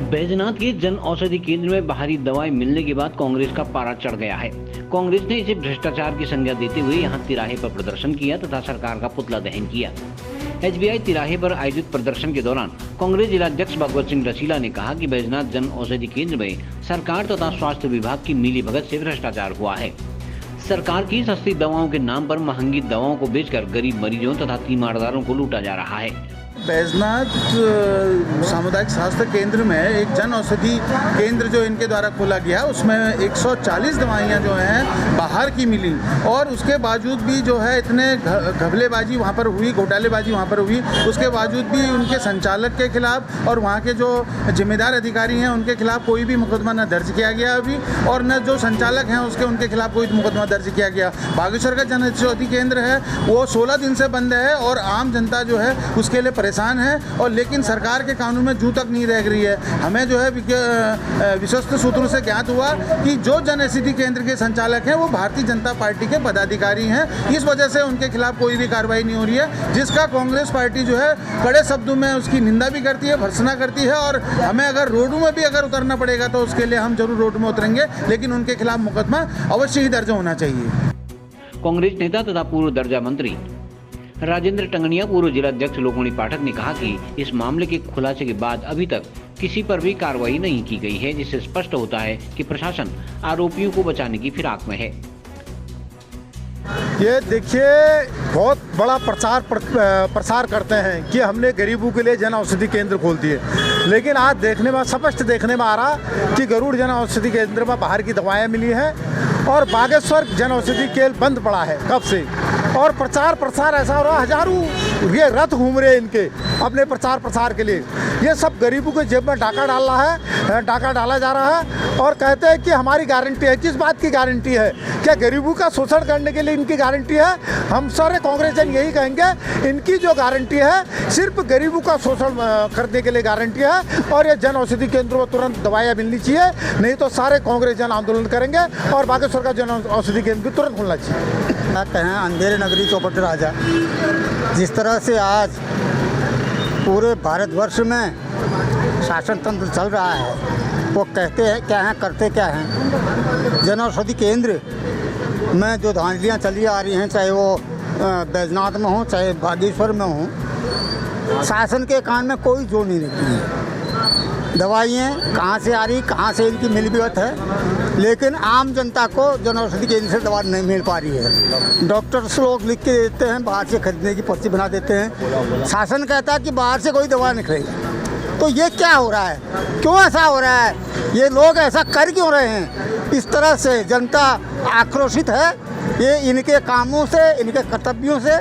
बैजनाथ के जन औषधि केंद्र में बाहरी दवाएं मिलने के बाद कांग्रेस का पारा चढ़ गया है। कांग्रेस ने इसे भ्रष्टाचार की संज्ञा देते हुए यहां तिराहे पर प्रदर्शन किया तथा सरकार का पुतला दहन किया। एसबीआई तिराहे पर आयोजित प्रदर्शन के दौरान कांग्रेस जिलाध्यक्ष भगवत सिंह रसीला ने कहा कि बैजनाथ जन औषधि केंद्र में सरकार तथा स्वास्थ्य विभाग की मिलीभगत से भ्रष्टाचार हुआ है। सरकार की सस्ती दवाओं के नाम पर महंगी दवाओं को बेचकर गरीब मरीजों तथा तीमारदारों को लूटा जा रहा है। बैजनाथ सामुदायिक स्वास्थ्य केंद्र में एक जन औषधि केंद्र जो इनके द्वारा खोला गया, उसमें 140 दवाइयाँ जो हैं बाहर की मिली और उसके बावजूद भी जो है इतने घपलेबाजी वहाँ पर हुई, घोटालेबाजी वहाँ पर हुई। उसके बावजूद भी उनके संचालक के खिलाफ और वहाँ के जो जिम्मेदार अधिकारी हैं उनके खिलाफ कोई भी मुकदमा न दर्ज किया गया अभी, और न जो संचालक हैं उनके खिलाफ कोई मुकदमा दर्ज किया गया। बागेश्वर का जन औषधि केंद्र है वो 16 दिन से बंद है और आम जनता जो है उसके लिए परेशान है, और लेकिन सरकार के कानून में जू तक नहीं रह रही है। हमें जो है विश्वस्त सूत्रों से ज्ञात हुआ कि जो जन औषधि केंद्र के संचालक हैं वो भारतीय जनता पार्टी के पदाधिकारी हैं। इस वजह से उनके खिलाफ कोई भी कार्रवाई नहीं हो रही है, जिसका कांग्रेस पार्टी जो है कड़े शब्दों में उसकी निंदा भी करती है, भर्त्सना करती है। और हमें अगर रोडों में भी अगर उतरना पड़ेगा तो उसके लिए हम जरूर रोड में उतरेंगे, लेकिन उनके खिलाफ मुकदमा अवश्य ही दर्ज होना चाहिए। कांग्रेस नेता तथा पूर्व दर्जा मंत्री राजेंद्र टंगनिया, पूर्व जिलाध्यक्ष लोकमणि पाठक ने कहा कि इस मामले के खुलासे के बाद अभी तक किसी पर भी कार्रवाई नहीं की गई है, जिससे स्पष्ट होता है कि प्रशासन आरोपियों को बचाने की फिराक में है। ये देखिए बहुत बड़ा प्रसार करते हैं कि हमने गरीबों के लिए जन औषधि केंद्र खोल दिए, लेकिन आज देखने में स्पष्ट देखने में आ रहा कि गरुड़ जन औषधि केंद्र में बाहर की दवाएं मिली हैं और बागेश्वर जन औषधि केंद्र बंद पड़ा है कब से। और प्रचार प्रसार ऐसा हो रहा, हजारों ये रथ घूम रहे हैं इनके अपने प्रचार प्रसार के लिए। ये सब गरीबों के जेब में डाका डाला जा रहा है और कहते हैं कि हमारी गारंटी है। किस बात की गारंटी है? क्या गरीबों का शोषण करने के लिए इनकी गारंटी है? हम सारे कांग्रेसियन यही कहेंगे, इनकी जो गारंटी है सिर्फ गरीबों का शोषण करने के लिए गारंटी है। और ये जन औषधि केंद्रों में तुरंत दवाइयाँ मिलनी चाहिए, नहीं तो सारे कांग्रेसियन आंदोलन करेंगे और बागेश्वर का जन औषधि केंद्र तुरंत खुलना चाहिए। कहें अंधेरे नगरी चौपट राजा, जिस तरह से आज पूरे भारतवर्ष में शासन तंत्र चल रहा है, वो कहते हैं क्या हैं, करते क्या हैं। जन औषधि केंद्र में जो धांधलियाँ चली आ रही हैं, चाहे वो बैजनाथ में हो चाहे बागेश्वर में हो, शासन के कान में कोई जोर नहीं रखती है। दवाइयाँ कहाँ से आ रही, कहाँ से इनकी मिलीभगत है, लेकिन आम जनता को जन औषधि केंद्र से दवा नहीं मिल पा रही है। डॉक्टर्स लोग लिख के देते हैं, बाहर से खरीदने की पर्ची बना देते हैं। शासन कहता है कि बाहर से कोई दवा निकलेगी। तो ये क्या हो रहा है? क्यों ऐसा हो रहा है? ये लोग ऐसा कर क्यों रहे हैं? इस तरह से जनता आक्रोशित है। ये इनके कामों से, इनके कर्तव्यों से,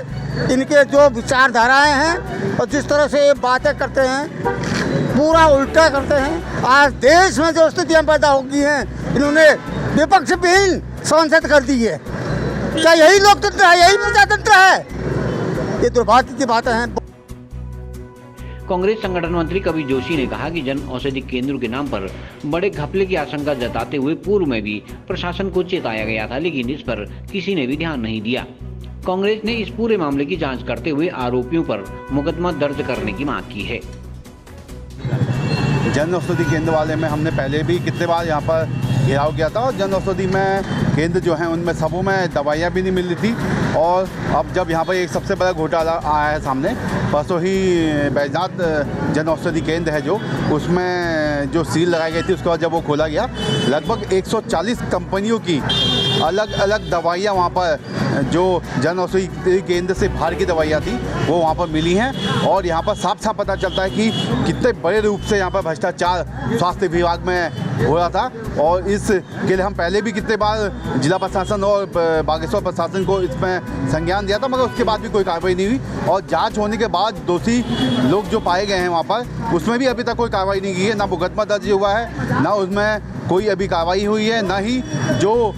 इनके जो विचारधाराएँ हैं और जिस तरह से ये बातें करते हैं पूरा उल्टा करते हैं। आज देश में जो स्थितियाँ पैदा हो गई हैं, इन्होंने विपक्ष विहीन सांसद कर दी है। क्या यही लोकतंत्र है? यही प्रजातंत्र है? ये दुर्भाग्य की बातें हैं। कांग्रेस संगठन मंत्री कवि जोशी ने कहा कि जन औषधि केंद्रों के नाम पर बड़े घपले की आशंका जताते हुए पूर्व में भी प्रशासन को चेताया गया था, लेकिन इस पर किसी ने भी ध्यान नहीं दिया। कांग्रेस ने इस पूरे मामले की जांच करते हुए आरोपियों पर मुकदमा दर्ज करने की मांग की है। जन औषधि केंद्र वाले में हमने पहले भी कितने बार यहाँ पर घेराव किया था और जन औषधि में केंद्र जो हैं उनमें सबों में दवाइयाँ भी नहीं मिल रही थी। और अब जब यहाँ पर एक सबसे बड़ा घोटाला आया है सामने, परसों ही बैजनाथ जन औषधि केंद्र है जो, उसमें जो सील लगाई गई थी उसके बाद जब वो खोला गया, लगभग 140 कंपनियों की अलग अलग दवाइयाँ वहाँ पर जो जन औषधि केंद्र से बाहर की दवाइयाँ थी वो वहाँ पर मिली हैं। और यहाँ पर साफ साफ पता चलता है कि कितने बड़े रूप से यहाँ पर भ्रष्टाचार स्वास्थ्य विभाग में हो रहा था। और इसके लिए हम पहले भी कितने बार जिला प्रशासन और बागेश्वर प्रशासन को इसमें संज्ञान दिया था, मगर उसके बाद भी कोई कार्रवाई नहीं हुई। और जांच होने के बाद दोषी लोग जो पाए गए हैं वहाँ पर, उसमें भी अभी तक कोई कार्रवाई नहीं की है। ना मुकदमा दर्ज हुआ है, ना उसमें कोई अभी कार्रवाई हुई है, ना ही जो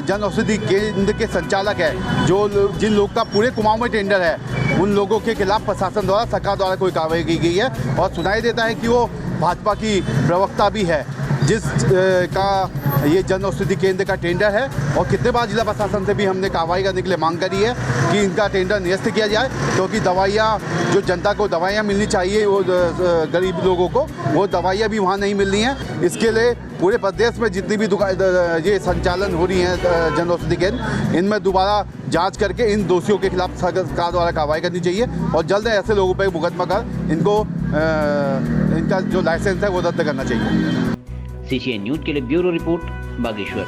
जन औषधि केंद्र के संचालक है, जो जिन लोग का पूरे कुमाऊं में टेंडर है, उन लोगों के खिलाफ प्रशासन द्वारा, सरकार द्वारा कोई कार्रवाई की गई है। और सुनाई देता है कि वो भाजपा की प्रवक्ता भी है। जिस का ये जन औषधि केंद्र का टेंडर है, और कितने बार जिला प्रशासन से भी हमने कार्रवाई करने के लिए मांग करी है कि इनका टेंडर निरस्त किया जाए, क्योंकि दवाइयाँ जो जनता को दवाइयाँ मिलनी चाहिए, वो गरीब लोगों को वो दवाइयाँ भी वहाँ नहीं मिल रही हैं। इसके लिए पूरे प्रदेश में जितनी भी ये संचालन हो रही हैं जन औषधि केंद्र, इनमें दोबारा जांच करके इन दोषियों के खिलाफ सरकार द्वारा कार्रवाई करनी चाहिए और जल्द ऐसे लोगों पर मुकदमा कर इनको इनका जो लाइसेंस है वो रद्द करना चाहिए। CCN न्यूज़ के लिए ब्यूरो रिपोर्ट बागेश्वर।